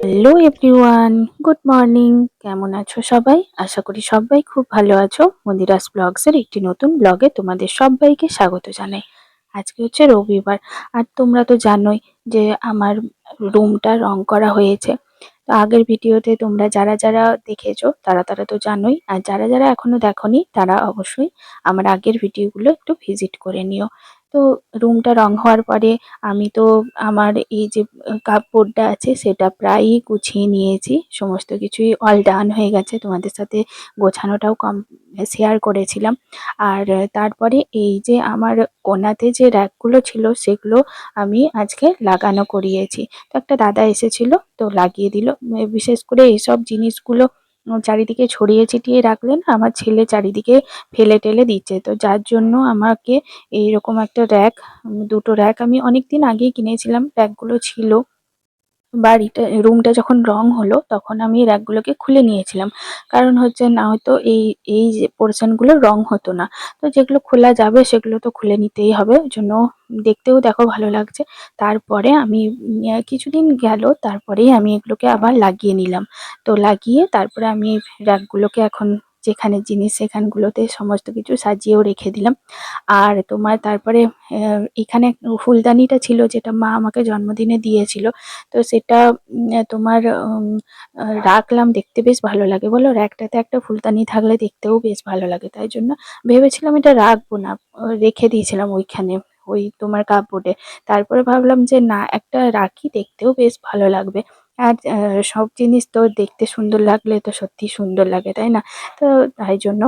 Hello everyone, good morning. কেমন আছো সবাই? আশা করি সবাই খুব ভালো আছো। মন্দিরাস ব্লগসের একটি নতুন ব্লগে তোমাদের সবাইকে স্বাগত জানাই। আজকে হচ্ছে রবিবার, আর তোমরা তো জানোই যে আমার রুমটা রং করা হয়েছে। তো আগের ভিডিওতে তোমরা যারা যারা দেখেছো তারা তারা তো জানোই, আর যারা যারা এখনো দেখোনি তারা অবশ্যই আমার আগের ভিডিওগুলো একটু ভিজিট করে নিও। তো রুমটা রং হওয়ার পরে আমি তো আমার এই যে কাপড়টা আছে সেটা প্রায়ই গুছিয়ে নিয়েছি, সমস্ত কিছুই অল ডান হয়ে গেছে, তোমাদের সাথে গোছানোটাও শেয়ার করেছিলাম। আর তারপরে এই যে আমার কোণাতে যে র্যাকগুলো ছিল সেগুলো আমি আজকে লাগানো করিয়েছি। তো একটা দাদা এসেছিল, তো লাগিয়ে দিল। বিশেষ করে এইসব জিনিসগুলো চারিদিকে ছড়িয়ে ছিটিয়ে রাখলে না আমার ছেলে চারিদিকে ফেলে টেলে দিচ্ছে, তো যার জন্য আমাকে এইরকম একটা র্যাক, দুটো র্যাক আমি অনেকদিন আগেই কিনেছিলাম, র্যাকগুলো ছিল। বাড়িটা রুমটা যখন রং হলো তখন আমি র্যাকগুলোকে খুলে নিয়েছিলাম, কারণ হচ্ছে না হয়তো এই এই যে পোর্শনগুলো রং হতো না। তো যেগুলো খোলা যাবে সেগুলো তো খুলে নিতেই হবে, ওই জন্য দেখতেও দেখো ভালো লাগছে। তারপরে আমি কিছুদিন গেল, তারপরেই আমি এগুলোকে আবার লাগিয়ে নিলাম। তো লাগিয়ে তারপরে আমি র্যাকগুলোকে এখন যেখানে জিনিস সেখানগুলোতে সমস্ত কিছু সাজিয়েও রেখে দিলাম। আর তোমার তারপরে এখানে ফুলদানিটা ছিল যেটা মা আমাকে জন্মদিনে দিয়েছিল, তো সেটা তোমার রাখলাম, দেখতে বেশ ভালো লাগে বলো, র্যাকটাতে একটা ফুলদানি থাকলে দেখতেও বেশ ভালো লাগে, তাই জন্য ভেবেছিলাম এটা রাখবো না, রেখে দিয়েছিলাম ওইখানে, ওই তোমার কাপবোর্ডে। তারপরে ভাবলাম যে না, একটা রাখি, দেখতেও বেশ ভালো লাগবে। আর সব জিনিস তো দেখতে সুন্দর লাগলে তো সত্যি সুন্দর লাগে, তাই না? তো তাই জন্য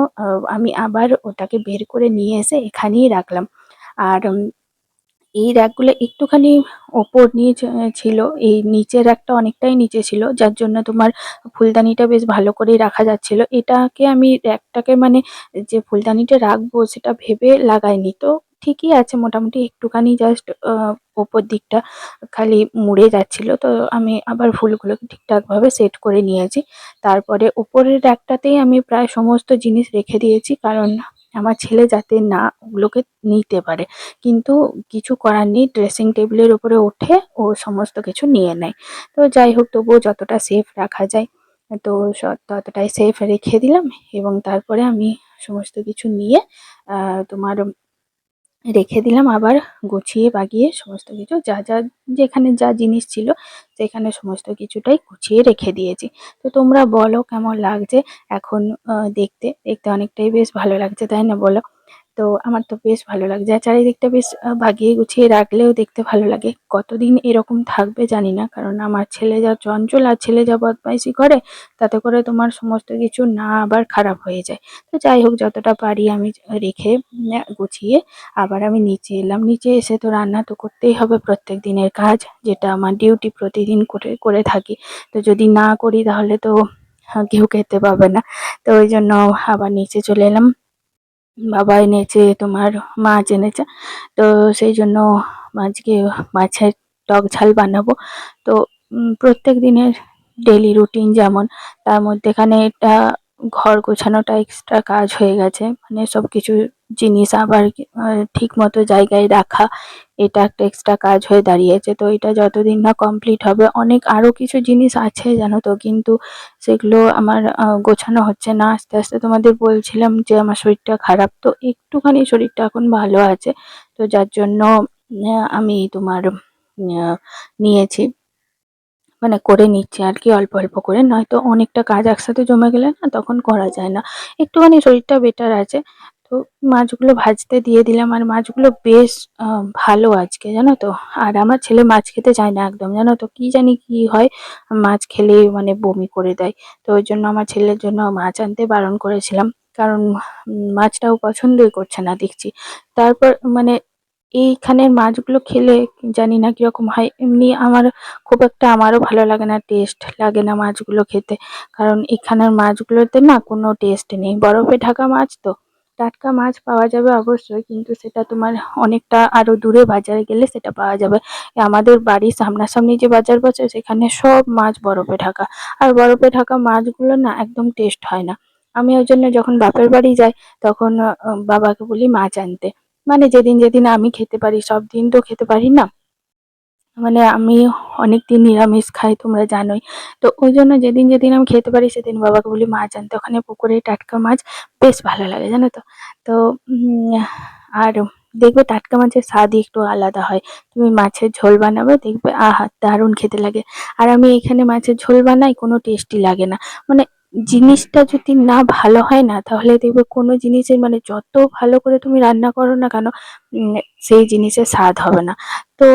আমি আবার ওটাকে বের করে নিয়ে এসে এখানেই রাখলাম। আর এই র্যাকগুলো একটুখানি ওপর নিচ ছিল, এই নিচের র্যাকটা অনেকটাই নিচে ছিল, যার জন্য তোমার ফুলদানিটা বেশ ভালো করেই রাখা যাচ্ছিল। এটাকে আমি র্যাকটাকে মানে যে ফুলদানিটা রাখবো সেটা ভেবে লাগাইনি, তো ঠিকই আছে মোটামুটি, একটুখানি জাস্ট ওপর দিকটা খালি মুড়ে যাচ্ছিল, তো আমি আবার ফুলগুলোকে ঠিকঠাকভাবে সেট করে নিয়েছি। তারপরে উপরের র্যাকটাতেই আমি প্রায় সমস্ত জিনিস রেখে দিয়েছি, কারণ আমার ছেলে যাতে না ওগুলোকে নিতে পারে, কিন্তু কিছু করার নেই, ড্রেসিং টেবিলের উপরে উঠে ও সমস্ত কিছু নিয়ে নেয়। তো যাই হোক, তবুও যতটা সেফ রাখা যায় তো ততটাই সেফ রেখে দিলাম। এবং তারপরে আমি সমস্ত কিছু নিয়ে তোমার রেখে দিলাম, আবার গুছিয়ে বাগিয়ে সমস্ত কিছু যা যা যেখানে যা জিনিস ছিল সেখানে সমস্ত কিছুটাই গুছিয়ে রেখে দিয়েছি। তো তোমরা বলো কেমন লাগছে এখন? দেখতে দেখতে অনেকটাই বেশ ভালো লাগছে, তাই না বলো? তো আমার তো বেশ ভালো লাগছে, আর চারিদিকটা বেশ বাগিয়ে গুছিয়ে রাখলেও দেখতে ভালো লাগে। কতদিন এরকম থাকবে জানি না, কারণ আমার ছেলে যা চঞ্চল আর ছেলে যা বদমাইশি করে, তাতে করে তোমার সমস্ত কিছু না আবার খারাপ হয়ে যায়। তো যাই হোক, যতটা পারি আমি রেখে গুছিয়ে আবার আমি নিচে এলাম। নিচে এসে তো রান্না তো করতেই হবে, প্রত্যেক দিনের কাজ, যেটা আমার ডিউটি, প্রতিদিন করে করে থাকি। তো যদি না করি তাহলে তো কেউ খেতে পাবে না। তো ওই জন্য আবার নিচে চলে এলাম। বাবা এনেছে তোমার, মাছ এনেছে, তো সেই জন্য আজকে মাছের টক ঝাল বানাবো। তো প্রত্যেক দিনের ডেলি রুটিন যেমন, তার মধ্যেখানে এটা ঘর গোছানোটা এক্সট্রা কাজ হয়ে গেছে, মানে সব কিছু জিনিস আবার ঠিক মতো জায়গায় রাখা, এটা একটা এক্সট্রা কাজ হয়ে দাঁড়িয়েছে। তো এটা যতদিন না কমপ্লিট হবে, অনেক আরো কিছু জিনিস আছে জানো তো, কিন্তু সেগুলো আমার গোছানো হচ্ছে না। আস্তে আস্তে তোমাদের বলছিলাম যে আমার শরীরটা খারাপ, তো একটুখানি শরীরটা এখন ভালো আছে, তো যার জন্য আমি তোমার নিয়েছি, মানে করে নিচ্ছি আর কি, অল্প অল্প করে, নয়তো অনেকটা কাজ একসাথে জমে গেলে না তখন করা যায় না। একটুখানি শরীরটা বেটার আছে। তো মাছগুলো ভাজতে দিয়ে দিলাম, আর মাছগুলো বেশ ভালো আজকে, জানো তো। আর আমার ছেলে মাছ খেতে চায় না একদম, জানো তো, কি জানি কি হয়, মাছ খেলে মানে বমি করে দেয়। তো ওই জন্য আমার ছেলের জন্য মাছ আনতে বারণ করেছিলাম, কারণ মাছটাও পছন্দই করছে না দেখছি। তারপর মানে এইখানের মাছগুলো খেলে জানি না কিরকম হয়, এমনি আমার খুব একটা, আমারও ভালো লাগে না, টেস্ট লাগে না মাছগুলো খেতে, কারণ এখানের মাছগুলোতে না কোনো টেস্ট নেই, বরফে ঢাকা মাছ তো। টাটকা মাছ পাওয়া যাবে অবশ্যই, কিন্তু সেটা তোমার অনেকটা আরো দূরে বাজারে গেলে সেটা পাওয়া যাবে। আমাদের বাড়ির সামনাসামনি যে বাজার বসে সেখানে সব মাছ বরফে ঢাকা, আর বরফে ঢাকা মাছগুলো না একদম টেস্ট হয় না। আমি ওই জন্য যখন বাপের বাড়ি যাই তখন বাবাকে বলি মাছ আনতে, মানে যেদিন যেদিন আমি খেতে পারি, সব দিন তো খেতে পারি না। মানে আমি অনেকদিন নিরামিষ খাই তোমরা জানোই। তো ওই জন্য যেদিন যেদিন আমি খেতে পারি সেদিন বাবাকে বলি মাছ আনতে। ওখানে পুকুরে টাটকা মাছ বেশ ভালো লাগে জানো তো। তো আর দেখবে টাটকা মাছের স্বাদই একটু আলাদা হয়। তুমি মাছের ঝোল বানাবে দেখবে আহা দারুণ খেতে লাগে। আর আমি এখানে মাছের ঝোল বানাই কোনো টেস্টই লাগে না। মানে জিনিসটা যদি না ভালো হয় না তাহলে দেখবে কোনো জিনিসের মানে যত ভালো করে তুমি রান্না করো না কেন উম, সেই জিনিসের স্বাদ হবে না। তো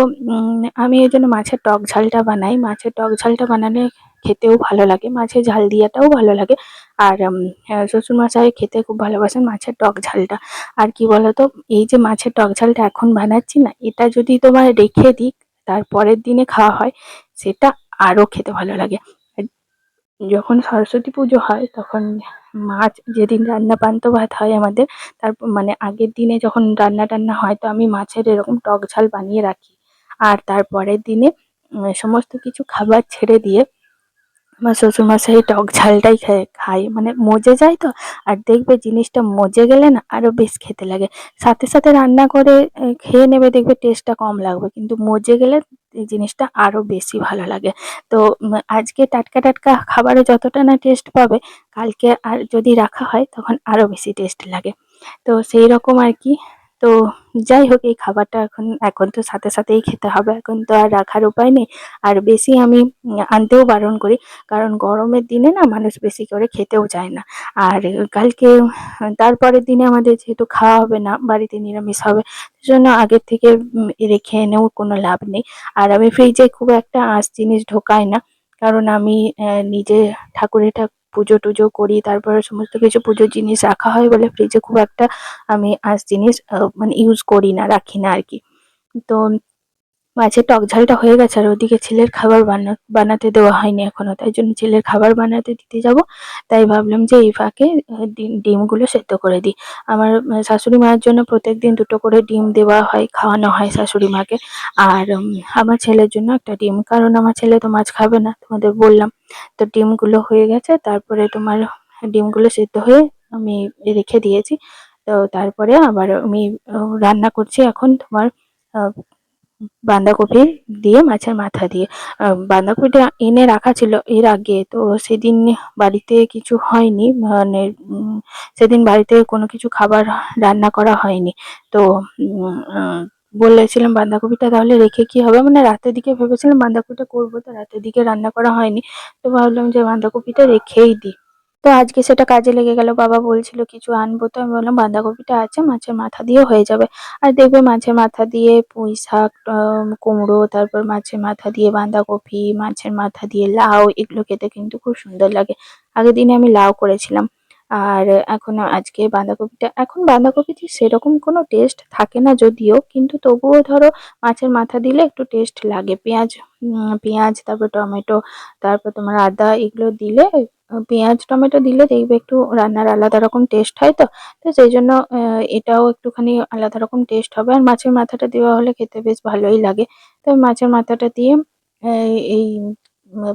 আমি এই জন্য মাছের টক ঝালটা বানাই। মাছের টক ঝালটা বানালে খেতেও ভালো লাগে, মাছের ঝাল দিয়াটাও ভালো লাগে। আর শ্বশুরমশাই খেতে খুব ভালোবাসেন মাছের টক ঝালটা। আর কি বলতো, এই যে মাছের টক ঝালটা এখন বানাচ্ছি না, এটা যদি তোমার রেখে দিই তার পরের দিনে খাওয়া হয় সেটা আরো খেতে ভালো লাগে। আর যখন সরস্বতী পুজো হয় তখন মাছ যেদিন রান্না পান্তা ভাত হয় আমাদের, তারপর মানে আগের দিনে যখন রান্না টান্না হয় তো আমি মাছের এরকম টক ঝাল বানিয়ে রাখি। আর তারপরের দিনে সমস্ত কিছু খাবার ছেড়ে দিয়ে আমার শ্বশুরমশাই টক ঝালটাই খায় মানে মজে যায় তো। আর দেখবে জিনিসটা মজে গেলে না আরো বেশ খেতে লাগে। সাথে সাথে রান্না করে খেয়ে নেবে দেখবে টেস্টটা কম লাগবে, কিন্তু মজে গেলে এই জিনিসটা আরো বেশি ভালো লাগে। তো আজকে টাটকা টাটকা খাবারে যতটা না টেস্ট পাবে, কালকে আর যদি রাখা হয় তখন আরো বেশি টেস্ট লাগে। তো সেই রকম আর কি। তো যাই হোক, এই খাবারটা এখন এখন তো সাথে সাথেই খেতে হবে, এখন তো আর রাখার উপায় নেই। আর বেশি আমি আনতেও বারণ করি, কারণ গরমের দিনে না মানুষ বেশি করে খেতেও চায় না। আর কালকে তারপরের দিনে আমাদের যেহেতু খাওয়া হবে না, বাড়িতে নিরামিষ হবে, সেজন্য আগের থেকে রেখে এনেও কোনো লাভ নেই। আর আমি ফ্রিজে খুব একটা আঁশ জিনিস ঢোকাই না, কারণ আমি নিজে ঠাকুরের পুজো টুজো করি, তারপরে সমস্ত কিছু পুজোর জিনিস রাখা হয় বলে ফ্রিজে খুব একটা আমি আঁশ জিনিস মানে ইউজ করি না, রাখি না আর কি। তো মাছের টক ঝালটা হয়ে গেছে আর ওদিকে ছেলের খাবার বানাতে দেওয়া হয়নি এখনো, তাই জন্য ছেলের খাবার বানাতে দিতে যাব। তাই ভাবলাম যে এই ফাঁকে ডিমগুলো সেদ্ধ করে দিই। আমার শাশুড়ি মায়ের জন্য প্রত্যেকদিন দুটো করে ডিম দেওয়া হয়, খাওয়ানো হয় শাশুড়ি মাকে। আর আমার ছেলের জন্য একটা ডিম, কারণ আমার ছেলে তো মাছ খাবে না তোমাদের বললাম। তো ডিমগুলো হয়ে গেছে, তারপরে তোমার ডিমগুলো সেদ্ধ হয়ে আমি রেখে দিয়েছি। তো তারপরে আবার আমি রান্না করছি এখন তোমার আহ, বাঁধাকপি দিয়ে মাছের মাথা দিয়ে। বাঁধাকপিটা এনে রাখা ছিল এর আগে, তো সেদিন বাড়িতে কিছু হয়নি, মানে সেদিন বাড়িতে কোনো কিছু খাবার রান্না করা হয়নি। তো বলেছিলাম বাঁধাকপিটা তাহলে রেখে কি হবে, মানে রাতের দিকে ভেবেছিলাম বাঁধাকপিটা করবো, তো রাতের দিকে রান্না করা হয়নি। তো ভাবলাম যে বাঁধাকপিটা রেখেই দিই। তো আজকে সেটা কাজে লেগে গেল। বাবা বলছিল কিছু আনবো, তো আমি বললাম বাঁধাকপিটা আছে, মাছের মাথা দিয়ে হয়ে যাবে। আর দেখবে মাছের মাথা দিয়ে পুঁই শাক, কুমড়ো, তারপর মাছের মাথা দিয়ে বাঁধাকপি, মাছের মাথা দিয়ে লাউ, এগুলো খেতে কিন্তু খুব সুন্দর লাগে। আগের দিনে আমি লাউ করেছিলাম। আর এখন আজকে বাঁধাকপিটা, এখন বাঁধাকপিতে সেরকম কোনো টেস্ট থাকে না যদিও, কিন্তু তবুও ধরো মাছের মাথা দিলে একটু টেস্ট লাগে। পেঁয়াজ, পেঁয়াজ, তারপর টমেটো, তারপর তোমার আদা, এগুলো দিলে পেঁয়াজ টমেটো দিলে দেখবে একটু রান্নার আলাদা রকম টেস্ট হয়। তো তো সেই জন্য এটাও একটুখানি আলাদা রকম টেস্ট হবে। আর মাছের মাথাটা দেওয়া হলে খেতে বেশ ভালোই লাগে। তো মাছের মাথাটা দিয়ে এই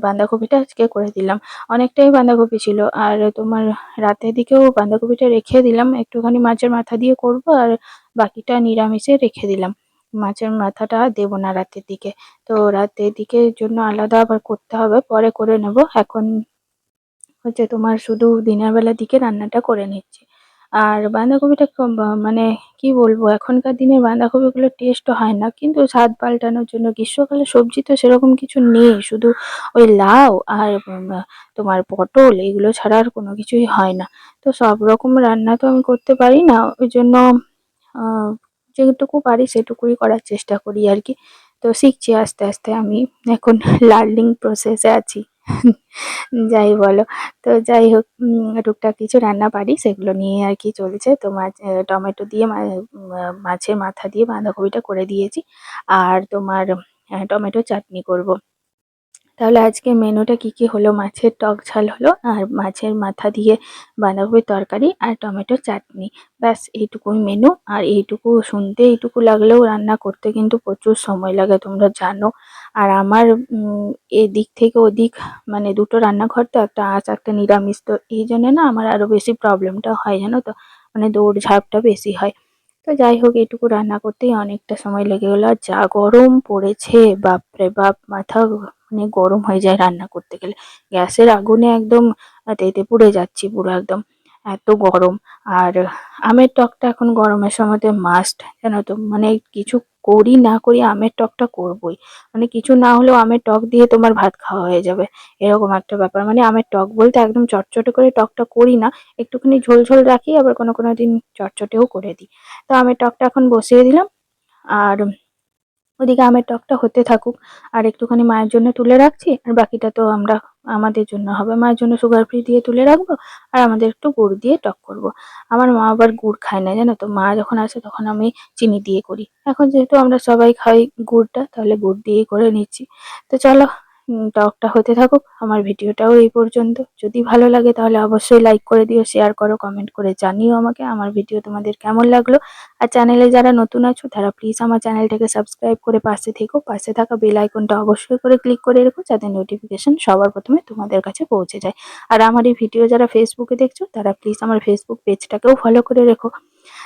বাঁধাকপিটা আজকে করে দিলাম। অনেকটাই বাঁধাকপি ছিল। আর তোমার রাতের দিকেও বাঁধাকপিটা রেখে দিলাম, একটুখানি মাছের মাথা দিয়ে করব আর বাকিটা নিরামিষে রেখে দিলাম। মাছের মাথাটা দেবো না রাতের দিকে। তো রাতের দিকের জন্য আলাদা আবার করতে হবে, পরে করে নেব। এখন হচ্ছে তোমার শুধু দিনের বেলার দিকে রান্নাটা করে নিচ্ছি। আর বাঁধাকপিটা মানে কি বলবো, এখনকার দিনে বাঁধাকপিগুলোর টেস্টও হয় না, কিন্তু স্বাদ পাল্টানোর জন্য গ্রীষ্মকালে সবজি তো সেরকম কিছু নেই, শুধু ওই লাউ আর তোমার পটল, এগুলো ছাড়া আর কোনো কিছুই হয় না। তো সব রকম রান্না তো আমি করতে পারি না, ওই জন্য আহ যেটুকু পারি সেটুকুই করার চেষ্টা করি আর কি। তো শিখছি আস্তে আস্তে, আমি এখন লার্নিং প্রসেসে আছি। যাই বলো। তো যাই হোক, টুকটাক কিছু রান্না পারি সেগুলো নিয়ে আর কি চলছে। তো মাছ টমেটো দিয়ে মাছের মাথা দিয়ে বাঁধাকপিটা করে দিয়েছি। আর তোমার টমেটো চাটনি করব। তাহলে আজকে মেনুটা কি কি হলো, মাছের টক ঝাল হলো, আর মাছের মাথা দিয়ে বাঁধাকপির তরকারি, আর টমেটোর চাটনি। ব্যাস এইটুকুই মেনু। আর এইটুকু শুনতে এইটুকু লাগলেও রান্না করতে কিন্তু প্রচুর সময় লাগে তোমরা জানো। আর আমার এদিক থেকে ওদিক মানে দুটো রান্নাঘর তো, একটা আঁচ একটা নিরামিষ, তো এই জন্য না আমার আরো বেশি প্রবলেমটা হয় জানো তো, মানে দৌড় ঝাঁপটা বেশি হয়। তো যাই হোক, এইটুকু রান্না করতেই অনেকটা সময় লেগে গেলো। আর যা গরম পড়েছে, বাপরে বাপ! মাথা মানে গরম হয়ে যায় রান্না করতে গেলে। গ্যাসের আগুনে একদম তেতে পুড়ে যাচ্ছি পুরো একদম, এত গরম। আর আমের টকটা এখন গরমের সময়তে মাস্ট, জানো তো। মানে কিছু করি না করি আমের টকটা করবই। মানে কিছু না হলেও আমের টক দিয়ে তোমার ভাত খাওয়া হয়ে যাবে, এরকম একটা ব্যাপার। মানে আমের টক বলতে একদম চটচটে করে টকটা করি না, একটুখানি ঝোল ঝোল রাখি, আবার কোনো কোনো দিন চটচটেও করে দিই। তো আমের টকটা এখন বসিয়ে দিলাম। আর ওদিকে আমের টকটা হতে থাকুক। আর একটুখানি মায়ের জন্য তুলে রাখছি, আর বাকিটা তো আমরা আমাদের জন্য হবে। মায়ের জন্য সুগার ফ্রি দিয়ে তুলে রাখবো, আর আমাদের একটু গুড় দিয়ে টক করব। আমার মা আবার গুড় খায় না, জানো তো। মা যখন আসে তখন আমি চিনি দিয়ে করি। এখন যেহেতু আমরা সবাই খাই গুড়টা, তাহলে গুড় দিয়েই করে নিচ্ছি। তো চলো, টকটা হতে থাকুক। আমার ভিডিওটাও এই পর্যন্ত। যদি ভালো লাগে তাহলে অবশ্যই লাইক করে দিও, শেয়ার করো, কমেন্ট করে জানিও আমাকে আমার ভিডিও তোমাদের কেমন লাগলো। আর চ্যানেলে যারা নতুন আছো তারা প্লিজ আমার চ্যানেলটাকে সাবস্ক্রাইব করে পাশে থেকো। পাশে থাকা বেল আইকনটা অবশ্যই করে ক্লিক করে রেখো, যাতে নোটিফিকেশন সবার প্রথমে তোমাদের কাছে পৌঁছে যায়। আর আমার এই ভিডিও যারা ফেসবুকে দেখছো তারা প্লিজ আমার ফেসবুক পেজটাকেও ফলো করে রেখো।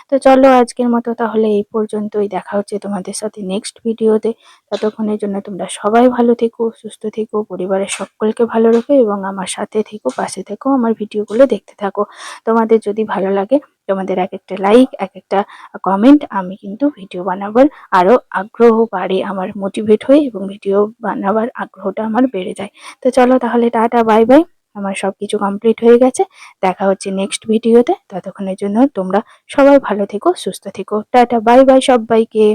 তো চলো, আজকের মতো তাহলে এই পর্যন্তই। দেখা হচ্ছে তোমাদের সাথে নেক্সট ভিডিওতে। ততক্ষণের জন্য তোমরা সবাই ভালো থেকো, সুস্থ থেকো, পরিবারের সকলকে ভালো রেখো, এবং আমার সাথে থেকো, পাশে থেকো, আমার ভিডিওগুলো দেখতে থাকো। তোমাদের যদি ভালো লাগে, তোমাদের এক একটা লাইক, এক একটা কমেন্ট আমি কিন্তু ভিডিও বানাবার আরো আগ্রহ বাড়ে, আমার মোটিভেট হই, এবং ভিডিও বানাবার আগ্রহটা আমার বেড়ে যায়। তো চলো তাহলে, টাটা, বাই বাই। আমার সবকিছু কমপ্লিট হয়ে গেছে। দেখা হচ্ছে নেক্সট ভিডিওতে। ততক্ষণের জন্য তোমরা সবাই ভালো থেকো, সুস্থ থেকো। টাটা, বাই বাই সব্বাইকে।